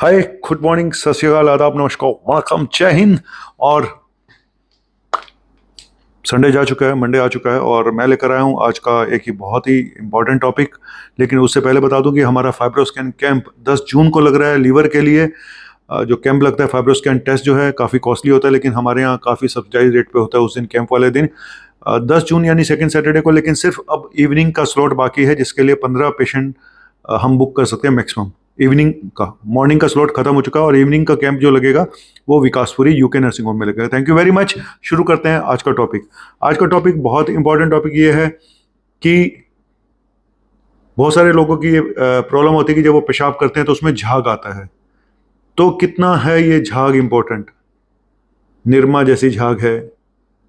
हाय, good morning, सत श्री अकाल, आदाब, नमस्कार, वणकम, जय हिंद। और संडे जा चुका है, मंडे आ चुका है और मैं लेकर आया हूँ आज का एक ही बहुत ही इम्पॉर्टेंट टॉपिक। लेकिन उससे पहले बता दूं कि हमारा फाइब्रोस्कैन कैंप 10 जून को लग रहा है लीवर के लिए। जो कैंप लगता है फाइब्रोस्कैन टेस्ट जो है काफ़ी कॉस्टली होता है, लेकिन हमारे यहाँ काफ़ी सब्सिडाइज रेट पे होता है उस दिन, कैंप वाले दिन 10 जून यानी सेकेंड सैटरडे को। लेकिन सिर्फ अब इवनिंग का स्लॉट बाकी है, जिसके लिए 15 पेशेंट हम बुक कर सकते हैं मैक्सिमम। इवनिंग का, मॉर्निंग का स्लॉट खत्म हो चुका है और इवनिंग का कैंप जो लगेगा वो विकासपुरी यूके नर्सिंग होम में लगेगा। Thank you very much. शुरू करते हैं आज का टॉपिक। आज का टॉपिक बहुत इंपॉर्टेंट टॉपिक ये है कि बहुत सारे लोगों की ये प्रॉब्लम होती है कि जब वो पेशाब करते हैं तो उसमें झाग आता है। तो कितना है ये झाग इंपॉर्टेंट? निरमा जैसी झाग है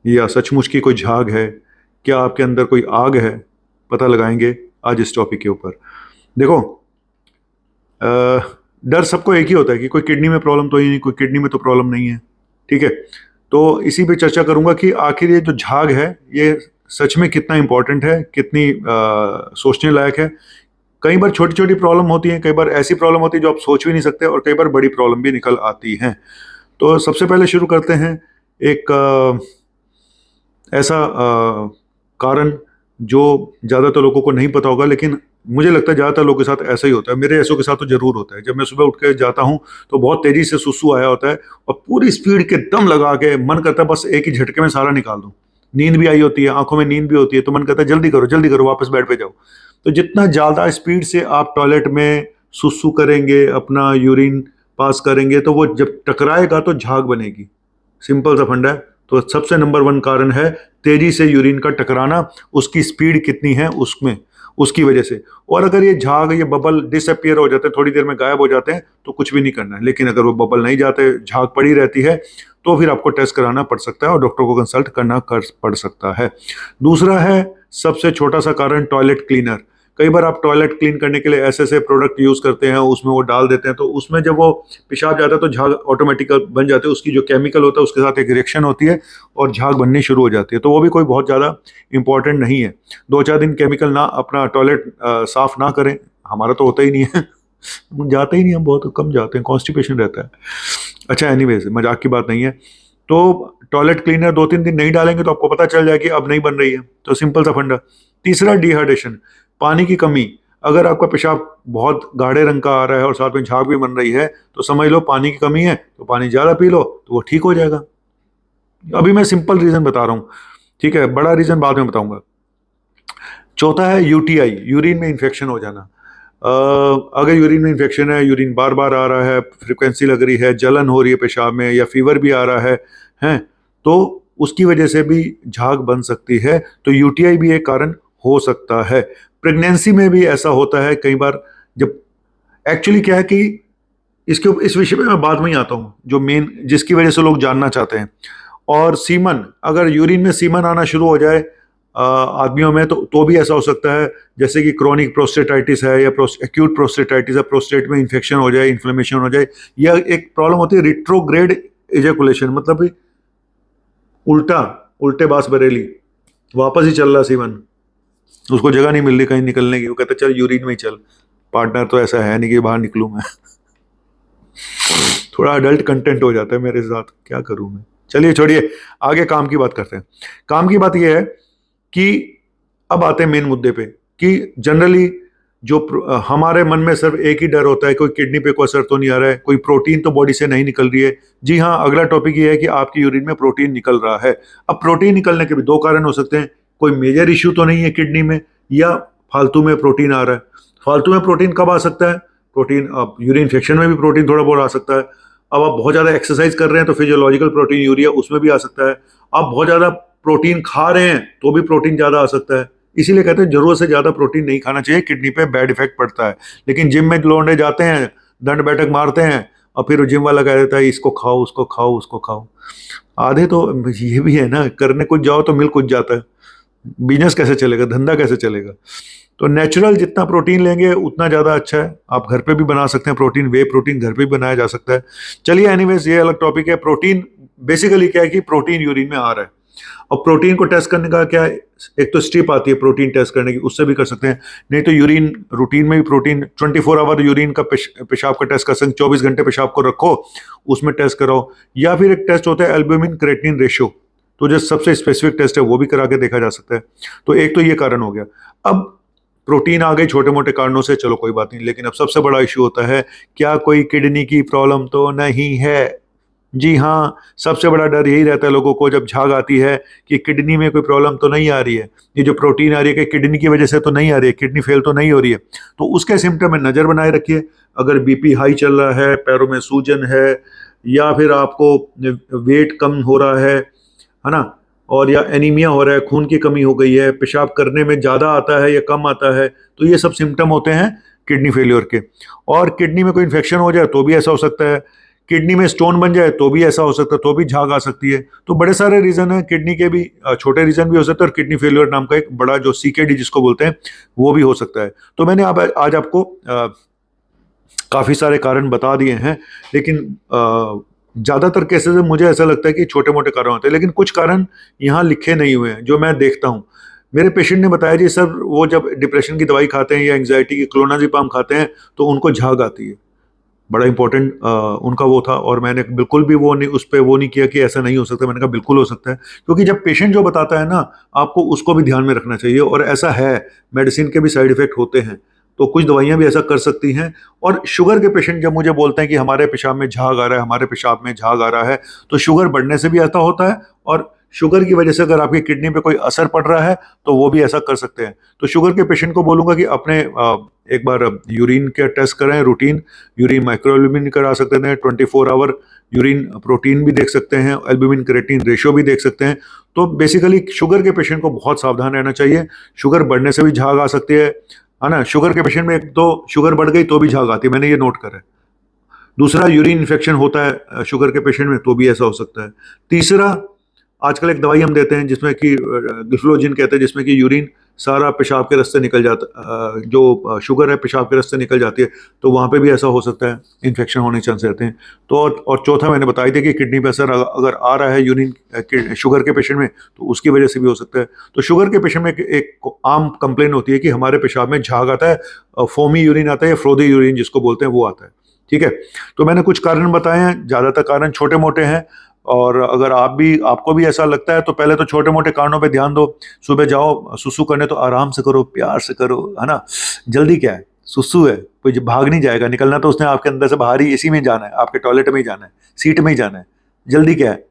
या सचमुच की कोई झाग है? क्या आपके अंदर कोई आग है? पता लगाएंगे आज इस टॉपिक के ऊपर। देखो, डर सबको एक ही होता है कि कोई किडनी में प्रॉब्लम तो ही नहीं, कोई किडनी में तो प्रॉब्लम नहीं है, ठीक है। तो इसी पे चर्चा करूंगा कि आखिर ये जो झाग है ये सच में कितना इंपॉर्टेंट है, कितनी सोचने लायक है। कई बार छोटी छोटी प्रॉब्लम होती है, कई बार ऐसी प्रॉब्लम होती है जो आप सोच भी नहीं सकते, और कई बार बड़ी प्रॉब्लम भी निकल आती हैं। तो सबसे पहले शुरू करते हैं एक ऐसा कारण जो ज़्यादातर लोगों को नहीं पता होगा, लेकिन मुझे लगता है ज़्यादातर लोगों के साथ ऐसा ही होता है। मेरे ऐसों के साथ तो ज़रूर होता है। जब मैं सुबह उठ के जाता हूँ तो बहुत तेज़ी से सुसु आया होता है और पूरी स्पीड के दम लगा के मन करता है बस एक ही झटके में सारा निकाल दूँ। नींद भी आई होती है, आंखों में नींद भी होती है, तो मन करता है जल्दी करो वापस बेड पे जाओ। तो जितना ज़्यादा स्पीड से आप टॉयलेट में सुसु करेंगे, अपना यूरिन पास करेंगे, तो वो जब टकराएगा तो झाग बनेगी। सिंपल सा फंडा है। तो सबसे नंबर 1 कारण है तेजी से यूरिन का टकराना, उसकी स्पीड कितनी है उसमें, उसकी वजह से। और अगर ये झाग, ये बबल डिसअपियर हो जाते हैं, थोड़ी देर में गायब हो जाते हैं, तो कुछ भी नहीं करना है। लेकिन अगर वो बबल नहीं जाते, झाग पड़ी रहती है, तो फिर आपको टेस्ट कराना पड़ सकता है और डॉक्टर को कंसल्ट करना पड़ सकता है। दूसरा है सबसे छोटा सा कारण, टॉयलेट क्लीनर। कई बार आप टॉयलेट क्लीन करने के लिए ऐसे ऐसे प्रोडक्ट यूज करते हैं, उसमें वो डाल देते हैं, तो उसमें जब वो पेशाब जाता है तो झाग ऑटोमेटिक बन जाते हैं। उसकी जो केमिकल होता है उसके साथ एक रिएक्शन होती है और झाग बननी शुरू हो जाती है। तो वो भी कोई बहुत ज़्यादा इंपॉर्टेंट नहीं है। 2-4 दिन केमिकल ना, अपना टॉयलेट साफ ना करें। हमारा तो होता ही नहीं है जाते ही नहीं, हम बहुत कम जाते हैं, कॉन्स्टिपेशन रहता है। अच्छा, एनीवेज, मजाक की बात नहीं है। तो टॉयलेट क्लीनर 2-3 दिन नहीं डालेंगे तो आपको पता चल जाए कि अब नहीं बन रही है। तो सिंपल सा फंडा। तीसरा, डिहाइड्रेशन, पानी की कमी। अगर आपका पेशाब बहुत गाढ़े रंग का आ रहा है और साथ में झाग भी बन रही है, तो समझ लो पानी की कमी है, तो पानी ज़्यादा पी लो तो वो ठीक हो जाएगा। अभी मैं सिंपल रीज़न बता रहा हूँ, ठीक है, बड़ा रीज़न बाद में बताऊंगा। चौथा है यूटीआई, यूरिन में इन्फेक्शन हो जाना। अगर यूरिन में इन्फेक्शन है, यूरिन बार बार आ रहा है, फ्रिक्वेंसी लग रही है, जलन हो रही है पेशाब में, या फीवर भी आ रहा है, तो उसकी वजह से भी झाग बन सकती है। तो यूटीआई भी एक कारण हो सकता है। प्रेगनेंसी में भी ऐसा होता है कई बार। जब एक्चुअली क्या है कि इस विषय पे मैं बाद में ही आता हूँ, जो मेन जिसकी वजह से लोग जानना चाहते हैं। और सीमन, अगर यूरिन में सीमन आना शुरू हो जाए आदमियों में, तो भी ऐसा हो सकता है, जैसे कि क्रोनिक प्रोस्टेटाइटिस है या एक्यूट प्रोस्टेटाइटिस है, प्रोस्टेट में इन्फेक्शन हो जाए, इन्फ्लेमेशन हो जाए। या एक प्रॉब्लम होती है रिट्रोग्रेड इजैकुलेशन, मतलब भी उल्टे बास बरेली, वापस ही चल रहा सीमन, उसको जगह नहीं मिल रही कहीं निकलने की। वो कहता चल यूरिन में ही चल। पार्टनर तो ऐसा है नहीं कि बाहर निकलूं मैं थोड़ा अडल्ट कंटेंट हो जाता है मेरे साथ, क्या करूं मैं। चलिए छोड़िए, आगे काम की बात करते हैं। काम की बात यह है कि अब आते हैं मेन मुद्दे पे, कि जनरली जो हमारे मन में सिर्फ एक ही डर होता है, कोई किडनी पे कोई असर तो नहीं आ रहा है, कोई प्रोटीन तो बॉडी से नहीं निकल रही है। जी हाँ, अगला टॉपिक ये है कि आपकी यूरिन में प्रोटीन निकल रहा है। अब प्रोटीन निकलने के भी 2 कारण हो सकते हैं। कोई मेजर इश्यू तो नहीं है किडनी में, या फालतू में प्रोटीन आ रहा है। फालतू में प्रोटीन कब आ सकता है? प्रोटीन, अब यूरिन इन्फेक्शन में भी प्रोटीन थोड़ा बहुत आ सकता है। अब आप बहुत ज़्यादा एक्सरसाइज कर रहे हैं तो फिजियोलॉजिकल प्रोटीन यूरिया, उसमें भी आ सकता है। आप बहुत ज़्यादा प्रोटीन खा रहे हैं तो भी प्रोटीन ज़्यादा आ सकता है। इसीलिए कहते हैं जरूरत से ज़्यादा प्रोटीन नहीं खाना चाहिए, किडनी पे बैड इफेक्ट पड़ता है। लेकिन जिम में लौंडे जाते हैं, दंड बैठक मारते हैं, और फिर जिम वाला कह देता है इसको खाओ, उसको खाओ, उसको खाओ। आधे तो ये भी है ना, करने कुछ जाओ तो मिल कुछ जाता है। बिजनेस कैसे चलेगा, धंधा कैसे चलेगा? तो नेचुरल जितना प्रोटीन लेंगे उतना ज़्यादा अच्छा है। आप घर पे भी बना सकते हैं प्रोटीन, वे प्रोटीन घर पे भी बनाया जा सकता है। चलिए, एनीवेज, ये अलग टॉपिक है। प्रोटीन बेसिकली क्या है कि प्रोटीन यूरिन में आ रहा है। और प्रोटीन को टेस्ट करने का क्या है, एक तो स्ट्रिप आती है प्रोटीन टेस्ट करने की, उससे भी कर सकते हैं, नहीं तो यूरिन रूटीन में भी प्रोटीन 24 आवर यूरिन का पेशाब का टेस्ट कर सकते हैं, 24 घंटे पेशाब को रखो उसमें टेस्ट कराओ। या फिर एक टेस्ट होता है एल्ब्यूमिन क्रेटिनिन रेशियो, तो जो सबसे स्पेसिफिक टेस्ट है वो भी करा के देखा जा सकता है। तो एक तो ये कारण हो गया। अब प्रोटीन आ गई छोटे मोटे कारणों से, चलो कोई बात नहीं, लेकिन अब सबसे बड़ा इश्यू होता है क्या कोई किडनी की प्रॉब्लम तो नहीं है। जी हाँ, सबसे बड़ा डर यही रहता है लोगों को जब झाग आती है कि किडनी में कोई प्रॉब्लम तो नहीं आ रही है, ये जो प्रोटीन आ रही है कि किडनी की वजह से तो नहीं आ रही है, किडनी फेल तो नहीं हो रही है। तो उसके सिम्टम में नज़र बनाए रखिए। अगर बीपी हाई चल रहा है, पैरों में सूजन है, या फिर आपको वेट कम हो रहा है ना, और या एनीमिया हो रहा है, खून की कमी हो गई है, पेशाब करने में ज़्यादा आता है या कम आता है, तो ये सब सिम्टम होते हैं किडनी फेलियर के। और किडनी में कोई इन्फेक्शन हो जाए तो भी ऐसा हो सकता है, किडनी में स्टोन बन जाए तो भी ऐसा हो सकता है, तो भी झाग आ सकती है। तो बड़े सारे रीज़न हैं, किडनी के भी छोटे रीज़न भी हो सकते हैं, और किडनी फेलियर नाम का एक बड़ा जो सीकेडी जिसको बोलते हैं वो भी हो सकता है। तो मैंने आज आपको काफ़ी सारे कारण बता दिए हैं, लेकिन ज़्यादातर केसेस में मुझे ऐसा लगता है कि छोटे मोटे कारण होते हैं, लेकिन कुछ कारण यहाँ लिखे नहीं हुए हैं जो मैं देखता हूँ। मेरे पेशेंट ने बताया जी सर, वो जब डिप्रेशन की दवाई खाते हैं या एंग्जाइटी की क्लोनाजिपाम खाते हैं तो उनको झाग आती है। बड़ा इंपॉर्टेंट उनका वो था, और मैंने बिल्कुल भी वो नहीं, उस पर वो नहीं किया कि ऐसा नहीं हो सकता। मैंने कहा बिल्कुल हो सकता है, क्योंकि जब पेशेंट जो बताता है ना, आपको उसको भी ध्यान में रखना चाहिए। और ऐसा है, मेडिसिन के भी साइड इफेक्ट होते हैं, तो कुछ दवाइयां भी ऐसा कर सकती हैं। और शुगर के पेशेंट जब मुझे बोलते हैं कि हमारे पेशाब में झाग आ रहा है, हमारे पेशाब में झाग आ रहा है, तो शुगर बढ़ने से भी ऐसा होता है, और शुगर की वजह से अगर आपकी किडनी पे कोई असर पड़ रहा है तो वो भी ऐसा कर सकते हैं। तो शुगर के पेशेंट को बोलूँगा कि अपने एक बार यूरिन के टेस्ट कराएं, रूटीन यूरिन माइक्रोएल्ब्यूमिन करा सकते हैं, 24 आवर यूरिन प्रोटीन भी देख सकते हैं, एल्ब्यूमिन क्रेटिनिन रेशियो भी देख सकते हैं। तो बेसिकली शुगर के पेशेंट को बहुत सावधान रहना चाहिए, शुगर बढ़ने से भी झाग आ सकती है ना। शुगर के पेशेंट में एक तो शुगर बढ़ गई तो भी झाग आती है, मैंने ये नोट करा है। दूसरा, यूरिन इन्फेक्शन होता है शुगर के पेशेंट में तो भी ऐसा हो सकता है। तीसरा, आजकल एक दवाई हम देते हैं जिसमें कि गिफ्लोजिन कहते हैं, जिसमें कि यूरिन सारा पेशाब के रास्ते निकल जाता, जो शुगर है पेशाब के रास्ते निकल जाती है, तो वहाँ पे भी ऐसा हो सकता है, इन्फेक्शन होने के चांस रहते हैं। तो और चौथा मैंने बताई थी कि किडनी पे असर अगर आ रहा है यूरिन शुगर के पेशेंट में तो उसकी वजह से भी हो सकता है। तो शुगर के पेशेंट में एक आम कंप्लेन होती है कि हमारे पेशाब में झाग आता है, फोमी यूरिन आता है या फ्रोदी यूरिन जिसको बोलते हैं वो आता है। ठीक है, तो मैंने कुछ कारण बताए हैं, ज़्यादातर कारण छोटे मोटे हैं। और अगर आपको भी ऐसा लगता है तो पहले तो छोटे मोटे कारणों पे ध्यान दो। सुबह जाओ सुसु करने तो आराम से करो, प्यार से करो, है ना। जल्दी क्या है, सुसु है, कोई भाग नहीं जाएगा, निकलना तो उसने आपके अंदर से बाहर ही इसी में जाना है, आपके टॉयलेट में ही जाना है, सीट में ही जाना है। जल्दी क्या है,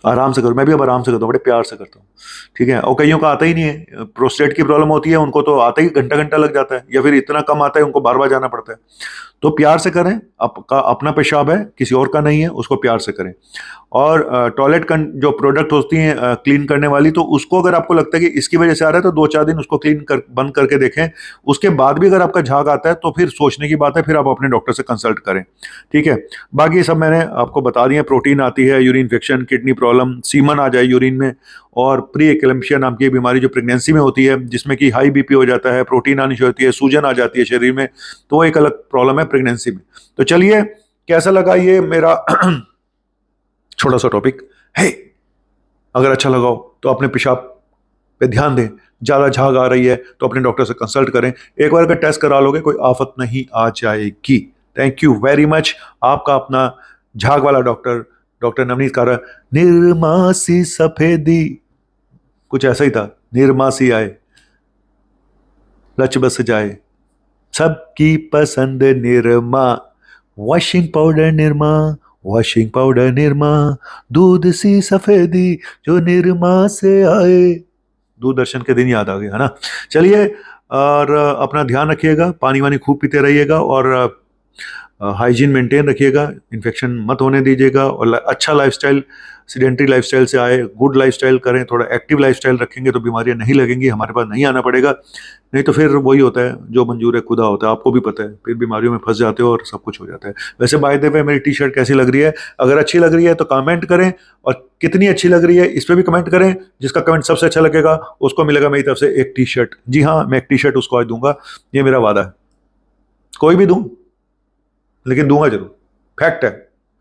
आराम से करो। मैं भी अब आराम से करता हूँ, बड़े प्यार से करता हूँ। ठीक है, और कईयों का आता ही नहीं है, प्रोस्टेट की प्रॉब्लम होती है उनको, तो आता ही घंटा घंटा लग जाता है, या फिर इतना कम आता है उनको बार बार जाना पड़ता है। तो प्यार से करें, आपका अपना पेशाब है, किसी और का नहीं है, उसको प्यार से करें। और टॉयलेट का जो प्रोडक्ट होती हैं क्लीन करने वाली, तो उसको अगर आपको लगता है कि इसकी वजह से आ रहा है तो 2-4 दिन उसको बंद करके देखें। उसके बाद भी अगर आपका झाग आता है तो फिर सोचने की बात है, फिर आप अपने डॉक्टर से कंसल्ट करें। ठीक है, बाकी सब मैंने आपको बता दिया। प्रोटीन आती है, urine infection, kidney problem, semen आ जाए यूरिन में, और प्री एक्लेम्पशिया नाम की बीमारी जो प्रेगनेंसी में होती है, जिसमें कि हाई बीपी हो जाता है, प्रोटीन आनी शुरू होती है, सूजन आ जाती है शरीर में, तो वो एक अलग प्रॉब्लम है प्रेगनेंसी में। तो चलिए, कैसा लगा ये मेरा छोटा सा टॉपिक है। अगर अच्छा लगा हो तो अपने पेशाब पे ध्यान दें, ज़्यादा झाग आ रही है तो अपने डॉक्टर से कंसल्ट करें। एक बार अगर टेस्ट करा लोगे कोई आफत नहीं आ जाएगी। Thank you very much. आपका अपना झाग वाला डॉक्टर नवनीत कारा। निर्मासी सफेदी, कुछ ऐसा ही था, निर्मासी आए लच बस जाए, सबकी पसंद Nirma, washing powder Nirma, washing powder Nirma, दूध सी सफेदी जो निरमा से आए। दूरदर्शन के दिन याद आ गया, है ना। चलिए, और अपना ध्यान रखिएगा, पानी वानी खूब पीते रहिएगा, और हाइजीन मेंटेन रखिएगा, इन्फेक्शन मत होने दीजिएगा, और अच्छा लाइफस्टाइल, सीडेंट्री लाइफस्टाइल से आए, गुड लाइफस्टाइल करें, थोड़ा एक्टिव लाइफस्टाइल रखेंगे तो बीमारियां नहीं लगेंगी, हमारे पास नहीं आना पड़ेगा। नहीं तो फिर वही होता है, जो मंजूर है खुदा होता है, आपको भी पता है, फिर बीमारियों में फंस जाते हो और सब कुछ हो जाता है। वैसे बाय द वे, मेरी टी शर्ट कैसी लग रही है? अगर अच्छी लग रही है तो कमेंट करें, और कितनी अच्छी लग रही है इस पर भी कमेंट करें। जिसका कमेंट सबसे अच्छा लगेगा उसको मिलेगा मेरी तरफ से एक टी शर्ट। जी हाँ, मैं एक टी शर्ट उसको आज दूंगा, ये मेरा वादा है। कोई भी दूं, लेकिन दूंगा जरूर, फैक्ट है।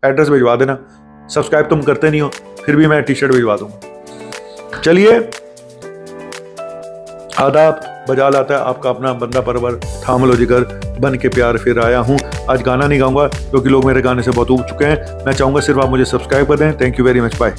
एड्रेस भिजवा देना। सब्सक्राइब तुम करते नहीं हो, फिर भी मैं टी शर्ट भिजवा दूंगा। चलिए, आदाब, बजा लाता है आपका अपना बंदा परवर थाम लो जिगर, बन के प्यार फिर आया हूँ। आज गाना नहीं गाऊंगा क्योंकि लोग मेरे गाने से बहुत ऊब चुके हैं। मैं चाहूंगा सिर्फ आप मुझे सब्सक्राइब कर दें। Thank you very much, bye.